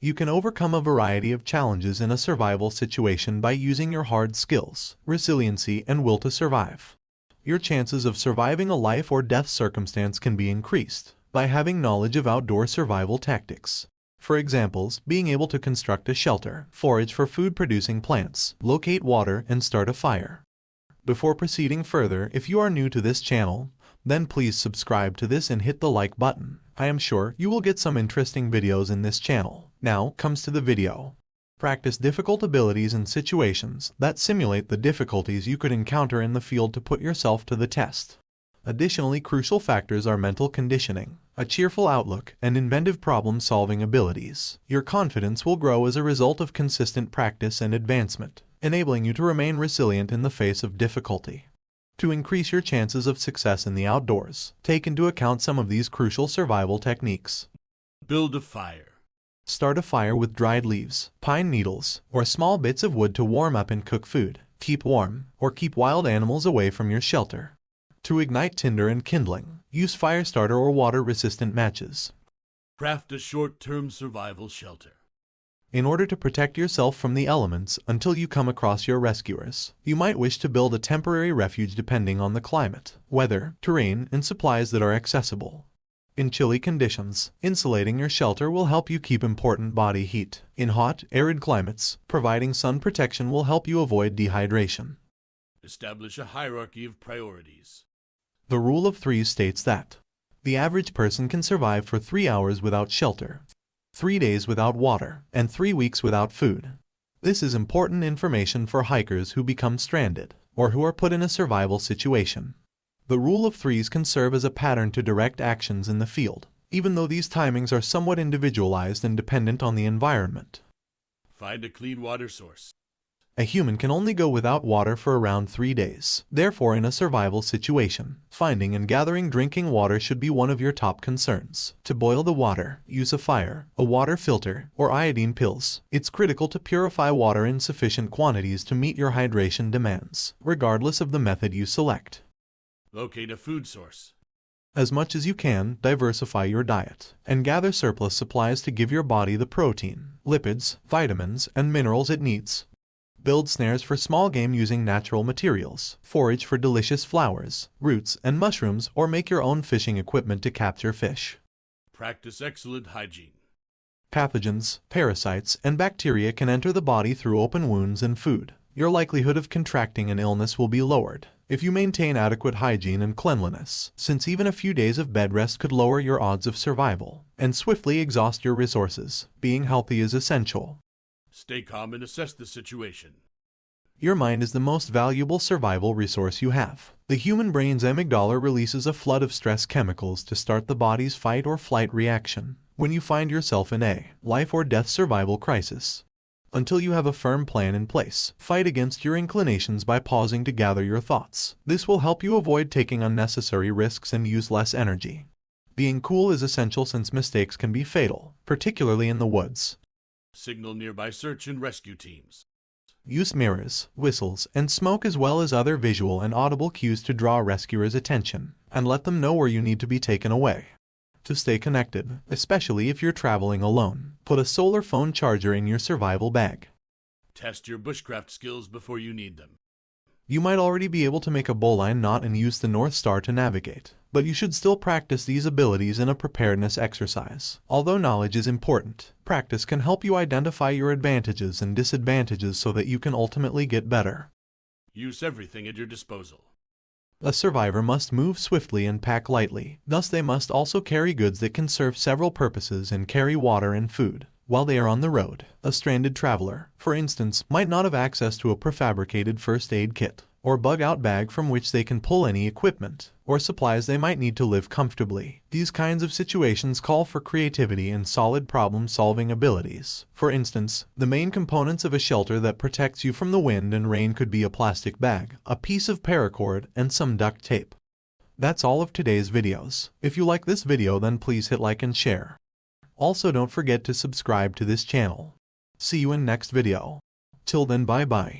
You can overcome a variety of challenges in a survival situation by using your hard skills, resiliency, and will to survive. Your chances of surviving a life or death circumstance can be increased by having knowledge of outdoor survival tactics. For examples, being able to construct a shelter, forage for food-producing plants, locate water, and start a fire. Before proceeding further, if you are new to this channel, then please subscribe to this and hit the like button. I am sure you will get some interesting videos in this channel. Now comes to the video. Practice difficult abilities in situations that simulate the difficulties you could encounter in the field to put yourself to the test. Additionally, crucial factors are mental conditioning, a cheerful outlook, and inventive problem-solving abilities. Your confidence will grow as a result of consistent practice and advancement, enabling you to remain resilient in the face of difficulty. To increase your chances of success in the outdoors, take into account some of these crucial survival techniques. Build a fire. Start a fire with dried leaves, pine needles, or small bits of wood to warm up and cook food. Keep warm, or keep wild animals away from your shelter. To ignite tinder and kindling, use fire starter or water-resistant matches. Craft a short-term survival shelter. In order to protect yourself from the elements until you come across your rescuers, you might wish to build a temporary refuge depending on the climate, weather, terrain, and supplies that are accessible. In chilly conditions, insulating your shelter will help you keep important body heat. In hot, arid climates, providing sun protection will help you avoid dehydration. Establish a hierarchy of priorities. The rule of threes states that the average person can survive for 3 hours without shelter, 3 days without water, and 3 weeks without food. This is important information for hikers who become stranded or who are put in a survival situation. The rule of threes can serve as a pattern to direct actions in the field, even though these timings are somewhat individualized and dependent on the environment. Find a clean water source. A human can only go without water for around 3 days. Therefore, in a survival situation, finding and gathering drinking water should be one of your top concerns. To boil the water, use a fire, a water filter, or iodine pills. It's critical to purify water in sufficient quantities to meet your hydration demands, regardless of the method you select. Locate a food source. As much as you can, diversify your diet, and gather surplus supplies to give your body the protein, lipids, vitamins, and minerals it needs. Build snares for small game using natural materials. Forage for delicious flowers, roots, and mushrooms, or make your own fishing equipment to capture fish. Practice excellent hygiene. Pathogens, parasites, and bacteria can enter the body through open wounds and food. Your likelihood of contracting an illness will be lowered if you maintain adequate hygiene and cleanliness, since even a few days of bed rest could lower your odds of survival and swiftly exhaust your resources. Being healthy is essential. Stay calm and assess the situation. Your mind is the most valuable survival resource you have. The human brain's amygdala releases a flood of stress chemicals to start the body's fight or flight reaction when you find yourself in a life or death survival crisis. Until you have a firm plan in place, fight against your inclinations by pausing to gather your thoughts. This will help you avoid taking unnecessary risks and use less energy. Being cool is essential since mistakes can be fatal, particularly in the woods. Signal nearby search and rescue teams. Use mirrors, whistles, and smoke as well as other visual and audible cues to draw rescuers' attention, and let them know where you need to be taken away. To stay connected, especially if you're traveling alone, put a solar phone charger in your survival bag. Test your bushcraft skills before you need them. You might already be able to make a bowline knot and use the North Star to navigate, but you should still practice these abilities in a preparedness exercise. Although knowledge is important, practice can help you identify your advantages and disadvantages so that you can ultimately get better. Use everything at your disposal. A survivor must move swiftly and pack lightly. Thus, they must also carry goods that can serve several purposes and carry water and food while they are on the road. A stranded traveler, for instance, might not have access to a prefabricated first aid kit or bug-out bag from which they can pull any equipment or supplies they might need to live comfortably. These kinds of situations call for creativity and solid problem-solving abilities. For instance, the main components of a shelter that protects you from the wind and rain could be a plastic bag, a piece of paracord, and some duct tape. That's all of today's videos. If you like this video, then please hit like and share. Also, don't forget to subscribe to this channel. See you in next video. Till then, bye-bye.